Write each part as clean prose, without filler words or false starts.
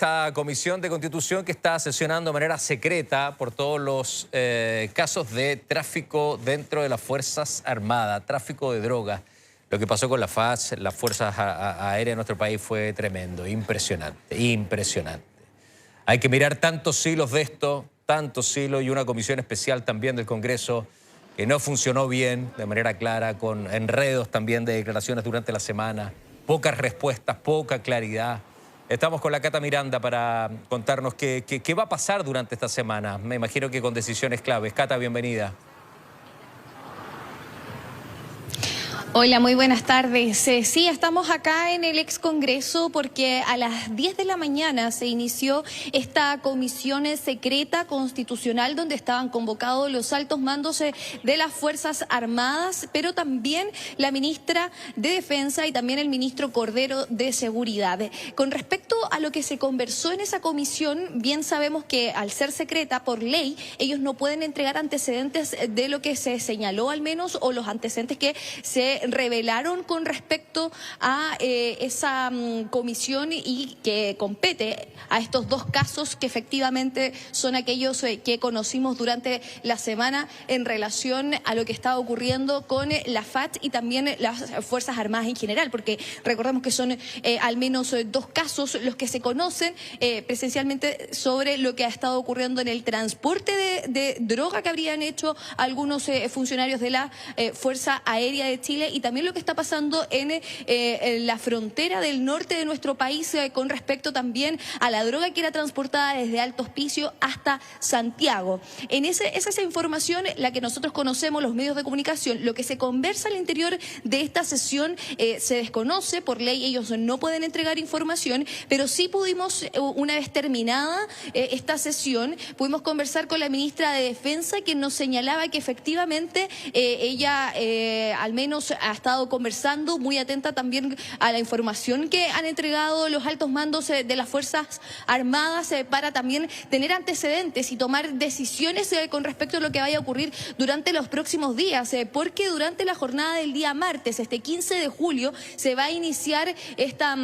Esta Comisión de Constitución que está sesionando de manera secreta por todos los casos de tráfico dentro de las Fuerzas Armadas, tráfico de drogas. Lo que pasó con la FACH, las Fuerzas Aéreas de nuestro país fue tremendo, impresionante, impresionante. Hay que mirar tantos hilos de esto, tantos hilos, y una comisión especial también del Congreso que no funcionó bien, de manera clara, con enredos también de declaraciones durante la semana, pocas respuestas, poca claridad. Estamos con la Cata Miranda para contarnos qué va a pasar durante esta semana. Me imagino que con decisiones claves. Cata, bienvenida. Hola, muy buenas tardes. Sí, estamos acá en el ex Congreso porque a las 10 de la mañana se inició esta comisión secreta constitucional donde estaban convocados los altos mandos de las Fuerzas Armadas, pero también la ministra de Defensa y también el ministro Cordero de Seguridad. Con respecto a lo que se conversó en esa comisión, bien sabemos que al ser secreta por ley, ellos no pueden entregar antecedentes de lo que se señaló al menos o los antecedentes que se revelaron con respecto a esa comisión y que compete a estos dos casos que efectivamente son aquellos que conocimos durante la semana en relación a lo que estaba ocurriendo con la FACH y también las Fuerzas Armadas en general, porque recordemos que son al menos dos casos los que se conocen presencialmente sobre lo que ha estado ocurriendo en el transporte de droga que habrían hecho algunos funcionarios de la Fuerza Aérea de Chile y también lo que está pasando en la frontera del norte de nuestro país con respecto también a la droga que era transportada desde Alto Hospicio hasta Santiago. Esa es información la que nosotros conocemos, los medios de comunicación. Lo que se conversa al interior de esta sesión se desconoce, por ley ellos no pueden entregar información, pero sí pudimos, una vez terminada esta sesión, pudimos conversar con la ministra de Defensa, que nos señalaba que efectivamente ella al menos ha estado conversando, muy atenta también a la información que han entregado los altos mandos de las Fuerzas Armadas para también tener antecedentes y tomar decisiones con respecto a lo que vaya a ocurrir durante los próximos días, porque durante la jornada del día martes, este 15 de julio, se va a iniciar esta...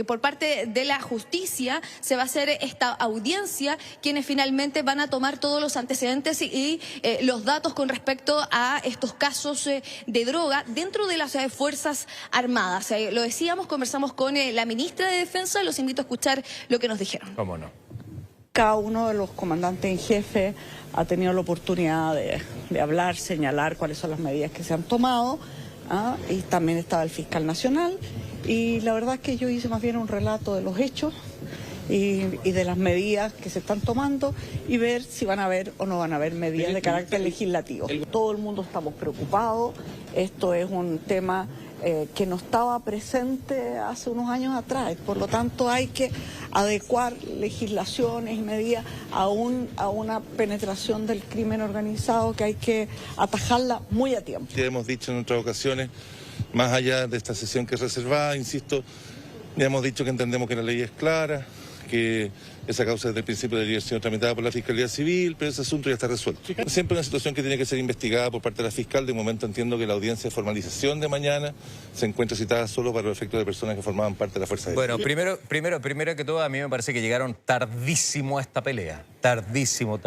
por parte de la justicia se va a hacer esta audiencia, quienes finalmente van a tomar todos los antecedentes y los datos con respecto a estos casos de droga dentro de las Fuerzas Armadas. Lo decíamos, conversamos con la ministra de Defensa, los invito a escuchar lo que nos dijeron. ¿Cómo no? Cada uno de los comandantes en jefe ha tenido la oportunidad de hablar, señalar cuáles son las medidas que se han tomado, y también estaba el fiscal nacional. Y la verdad es que yo hice más bien un relato de los hechos y de las medidas que se están tomando y ver si van a haber o no van a haber medidas de carácter legislativo. Todo el mundo estamos preocupados, esto es un tema que no estaba presente hace unos años atrás, por lo tanto hay que adecuar legislaciones y medidas a una penetración del crimen organizado que hay que atajarla muy a tiempo. Ya hemos dicho en otras ocasiones, más allá de esta sesión que es reservada, insisto, ya hemos dicho que entendemos que la ley es clara, que esa causa desde el principio debería ser tramitada por la Fiscalía Civil, pero ese asunto ya está resuelto. Siempre una situación que tiene que ser investigada por parte de la fiscal. De momento entiendo que la audiencia de formalización de mañana se encuentra citada solo para los efectos de personas que formaban parte de la Fuerza Aérea. Bueno, primero que todo, a mí me parece que llegaron tardísimo a esta pelea. Tardísimo.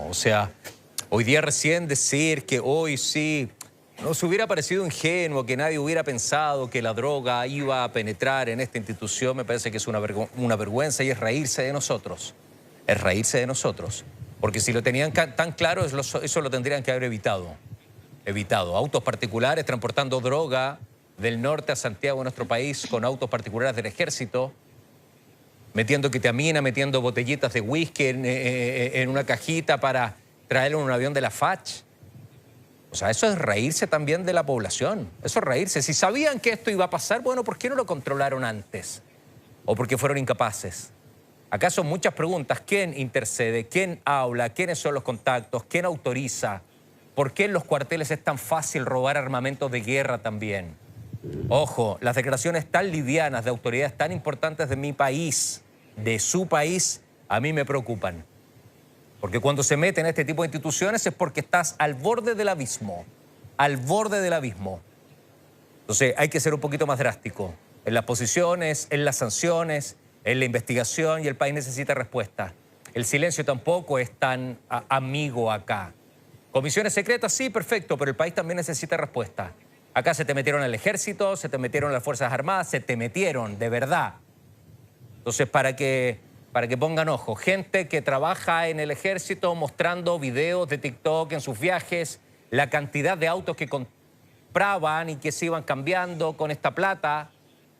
O sea, hoy día recién decir que hoy sí... Nos hubiera parecido ingenuo, que nadie hubiera pensado que la droga iba a penetrar en esta institución, me parece que es una vergüenza y es reírse de nosotros. Es reírse de nosotros. Porque si lo tenían tan claro, eso lo tendrían que haber evitado. Autos particulares transportando droga del norte a Santiago, nuestro país, con autos particulares del ejército, metiendo ketamina, metiendo botellitas de whisky en una cajita para traerlo en un avión de la FACH. O sea, eso es reírse también de la población. Eso es reírse. Si sabían que esto iba a pasar, bueno, ¿por qué no lo controlaron antes? ¿O porque fueron incapaces? Acá son muchas preguntas. ¿Quién intercede? ¿Quién habla? ¿Quiénes son los contactos? ¿Quién autoriza? ¿Por qué en los cuarteles es tan fácil robar armamentos de guerra también? Ojo, las declaraciones tan livianas de autoridades tan importantes de mi país, de su país, a mí me preocupan. Porque cuando se meten en este tipo de instituciones es porque estás al borde del abismo. Al borde del abismo. Entonces hay que ser un poquito más drástico en las posiciones, en las sanciones en la investigación y el país necesita respuesta. El silencio tampoco es tan amigo acá. Comisiones secretas, sí, perfecto, pero el país también necesita respuesta. Acá se te metieron al ejército, se te metieron las Fuerzas Armadas, se te metieron, de verdad. Entonces, para que pongan ojo, gente que trabaja en el ejército mostrando videos de TikTok en sus viajes, la cantidad de autos que compraban y que se iban cambiando con esta plata.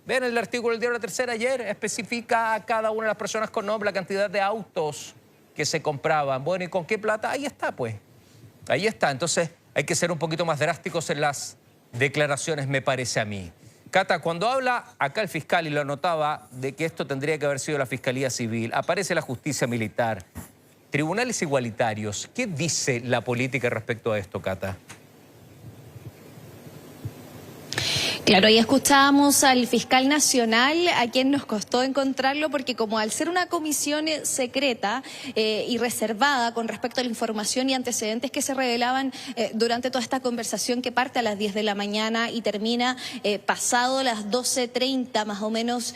Vean el artículo del diario La Tercera ayer, especifica a cada una de las personas con nombre la cantidad de autos que se compraban. Bueno, ¿y con qué plata? Ahí está, pues. Ahí está. Entonces, hay que ser un poquito más drásticos en las declaraciones, me parece a mí. Cata, cuando habla acá el fiscal, y lo anotaba, de que esto tendría que haber sido la Fiscalía Civil, aparece la Justicia Militar, tribunales igualitarios. ¿Qué dice la política respecto a esto, Cata? Claro, ahí escuchábamos al fiscal nacional, a quien nos costó encontrarlo, porque como al ser una comisión secreta y reservada con respecto a la información y antecedentes que se revelaban durante toda esta conversación que parte a las 10 de la mañana y termina pasado las 12:30 más o menos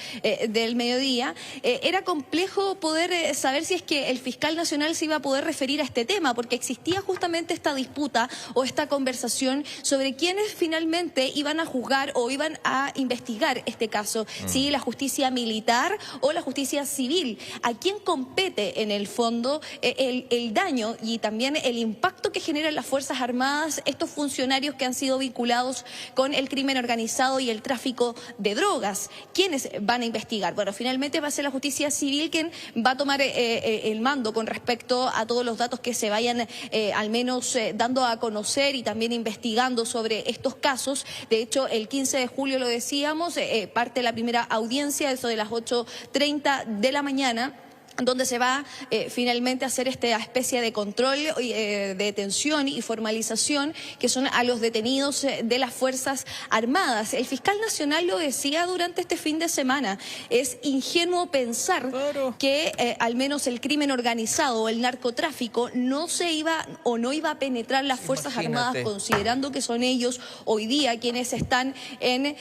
del mediodía, era complejo poder saber si es que el fiscal nacional se iba a poder referir a este tema, porque existía justamente esta disputa o esta conversación sobre quiénes finalmente iban a juzgar o iban a investigar este caso, si la justicia militar o la justicia civil. ¿A quién compete en el fondo el daño y también el impacto que generan las Fuerzas Armadas, estos funcionarios que han sido vinculados con el crimen organizado y el tráfico de drogas? ¿Quiénes van a investigar? Bueno, finalmente va a ser la justicia civil quien va a tomar el mando con respecto a todos los datos que se vayan al menos dando a conocer y también investigando sobre estos casos. De hecho, el 15 de julio, lo decíamos, parte la primera audiencia, eso de las 8:30 de la mañana, donde se va finalmente a hacer esta especie de control, de detención y formalización, que son a los detenidos de las Fuerzas Armadas. El fiscal nacional lo decía durante este fin de semana, es ingenuo pensar que al menos el crimen organizado o el narcotráfico no iba a penetrar las Fuerzas Armadas, considerando que son ellos hoy día quienes están en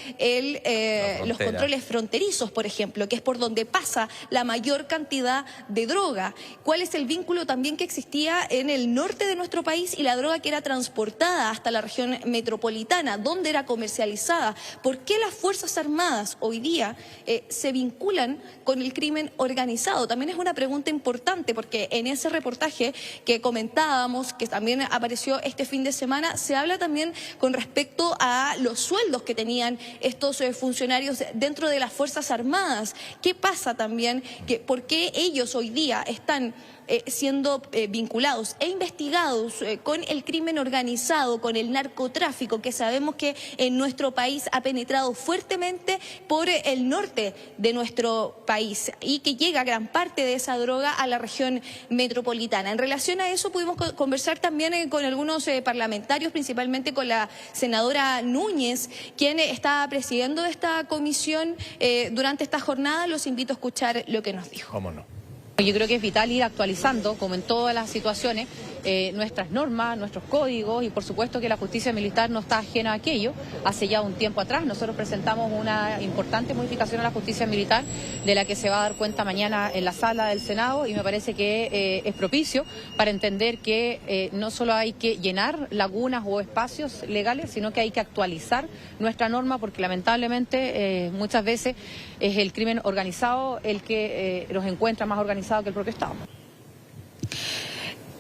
los controles fronterizos, por ejemplo, que es por donde pasa la mayor cantidad de droga. ¿Cuál es el vínculo también que existía en el norte de nuestro país y la droga que era transportada hasta la región metropolitana? ¿Dónde era comercializada? ¿Por qué las Fuerzas Armadas hoy día se vinculan con el crimen organizado? También es una pregunta importante, porque en ese reportaje que comentábamos, que también apareció este fin de semana, se habla también con respecto a los sueldos que tenían estos funcionarios dentro de las Fuerzas Armadas. ¿Qué pasa también? ¿Por qué ellos hoy día están siendo vinculados e investigados con el crimen organizado, con el narcotráfico, que sabemos que en nuestro país ha penetrado fuertemente por el norte de nuestro país y que llega gran parte de esa droga a la región metropolitana? En relación a eso pudimos conversar también con algunos parlamentarios, principalmente con la senadora Núñez, quien está presidiendo esta comisión durante esta jornada. Los invito a escuchar lo que nos dijo. ¿Cómo no? Yo creo que es vital ir actualizando, como en todas las situaciones, nuestras normas, nuestros códigos, y por supuesto que la justicia militar no está ajena a aquello. Hace ya un tiempo atrás nosotros presentamos una importante modificación a la justicia militar, de la que se va a dar cuenta mañana en la sala del Senado, y me parece que es propicio para entender que no solo hay que llenar lagunas o espacios legales, sino que hay que actualizar nuestra norma, porque lamentablemente muchas veces es el crimen organizado el que los encuentra más organizados que el propio Estado.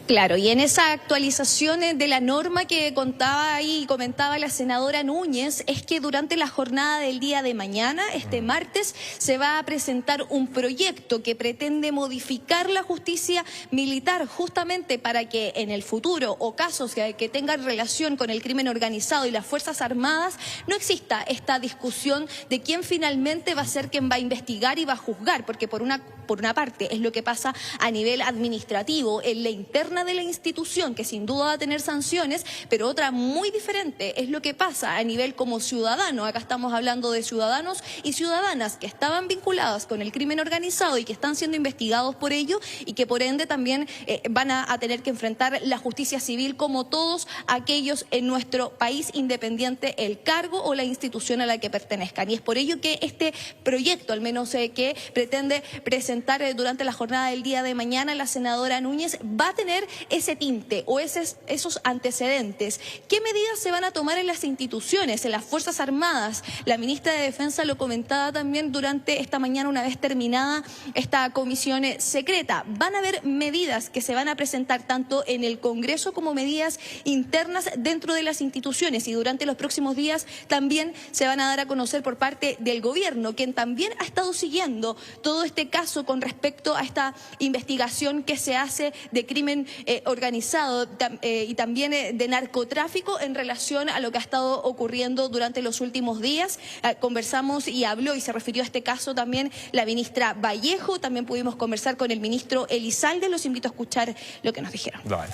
Claro, y en esa actualización de la norma que contaba y comentaba la senadora Núñez, es que durante la jornada del día de mañana, este martes, se va a presentar un proyecto que pretende modificar la justicia militar, justamente para que en el futuro, o casos que tengan relación con el crimen organizado y las Fuerzas Armadas, no exista esta discusión de quién finalmente va a ser quien va a investigar y va a juzgar, porque por una parte es lo que pasa a nivel administrativo, en la interna interna de la institución, que sin duda va a tener sanciones, pero otra muy diferente es lo que pasa a nivel como ciudadano. Acá estamos hablando de ciudadanos y ciudadanas que estaban vinculadas con el crimen organizado y que están siendo investigados por ello y que por ende también van a tener que enfrentar la justicia civil como todos aquellos en nuestro país, independiente el cargo o la institución a la que pertenezcan. Y es por ello que este proyecto, al menos que pretende presentar durante la jornada del día de mañana la senadora Núñez, va a tener ese tinte o esos antecedentes. ¿Qué medidas se van a tomar en las instituciones, en las Fuerzas Armadas? La ministra de Defensa lo comentaba también durante esta mañana, una vez terminada esta comisión secreta. Van a haber medidas que se van a presentar tanto en el Congreso como medidas internas dentro de las instituciones, y durante los próximos días también se van a dar a conocer por parte del gobierno, quien también ha estado siguiendo todo este caso con respecto a esta investigación que se hace de crimen organizado y también de narcotráfico en relación a lo que ha estado ocurriendo durante los últimos días. Conversamos y habló y se refirió a este caso también la ministra Vallejo, también pudimos conversar con el ministro Elizalde. Los invito a escuchar lo que nos dijeron. Vale.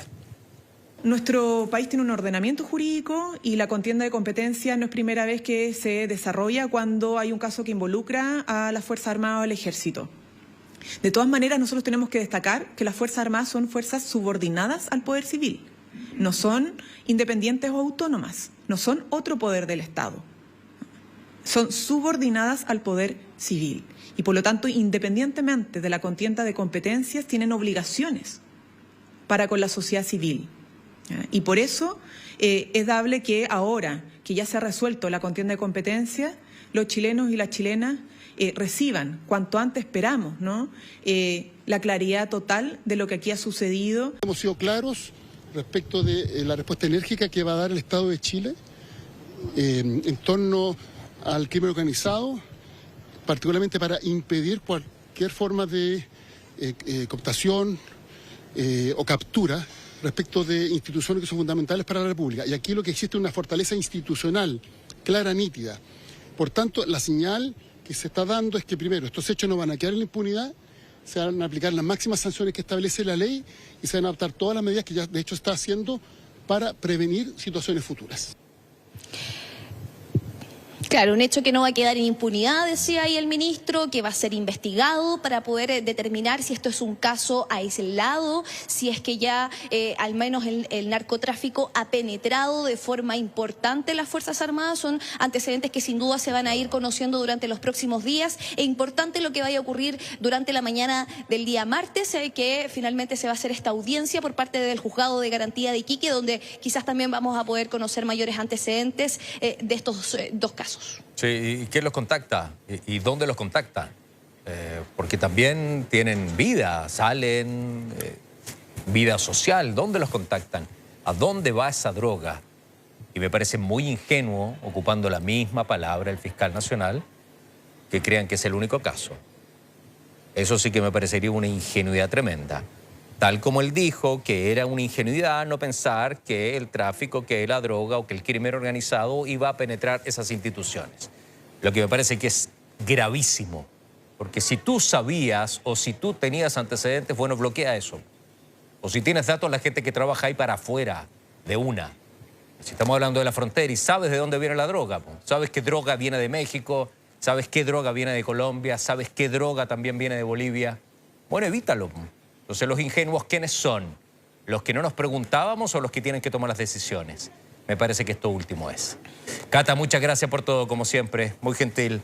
Nuestro país tiene un ordenamiento jurídico y la contienda de competencia no es primera vez que se desarrolla cuando hay un caso que involucra a la Fuerza Armada o al Ejército. De todas maneras, nosotros tenemos que destacar que las Fuerzas Armadas son fuerzas subordinadas al poder civil. No son independientes o autónomas, no son otro poder del Estado. Son subordinadas al poder civil y, por lo tanto, independientemente de la contienda de competencias, tienen obligaciones para con la sociedad civil. Y por eso es dable que ahora que ya se ha resuelto la contienda de competencias, los chilenos y las chilenas reciban, cuanto antes esperamos, ¿no?, la claridad total de lo que aquí ha sucedido. Hemos sido claros respecto de la respuesta enérgica que va a dar el Estado de Chile en torno al crimen organizado, particularmente para impedir cualquier forma de cooptación o captura respecto de instituciones que son fundamentales para la República. Y aquí lo que existe es una fortaleza institucional clara, nítida. Por tanto, la señal que se está dando es que, primero, estos hechos no van a quedar en la impunidad, se van a aplicar las máximas sanciones que establece la ley y se van a adoptar todas las medidas que ya, de hecho, está haciendo para prevenir situaciones futuras. Claro, un hecho que no va a quedar en impunidad, decía ahí el ministro, que va a ser investigado para poder determinar si esto es un caso aislado, si es que ya al menos el narcotráfico ha penetrado de forma importante las Fuerzas Armadas. Son antecedentes que sin duda se van a ir conociendo durante los próximos días. Es importante lo que vaya a ocurrir durante la mañana del día martes, que finalmente se va a hacer esta audiencia por parte del Juzgado de Garantía de Iquique, donde quizás también vamos a poder conocer mayores antecedentes de estos dos casos. Sí, ¿y quién los contacta? ¿Y dónde los contacta? Porque también tienen vida, salen, vida social. ¿Dónde los contactan? ¿A dónde va esa droga? Y me parece muy ingenuo, ocupando la misma palabra el fiscal nacional, que crean que es el único caso. Eso sí que me parecería una ingenuidad tremenda. Tal como él dijo que era una ingenuidad no pensar que el tráfico, que la droga o que el crimen organizado iba a penetrar esas instituciones. Lo que me parece que es gravísimo, porque si tú sabías o si tú tenías antecedentes, bueno, bloquea eso. O si tienes datos, la gente que trabaja ahí para afuera, de una. Si estamos hablando de la frontera y sabes de dónde viene la droga, sabes qué droga viene de México, sabes qué droga viene de Colombia, sabes qué droga también viene de Bolivia, bueno, evítalo. Entonces, los ingenuos, ¿quiénes son? ¿Los que no nos preguntábamos o los que tienen que tomar las decisiones? Me parece que esto último es. Cata, muchas gracias por todo, como siempre. Muy gentil.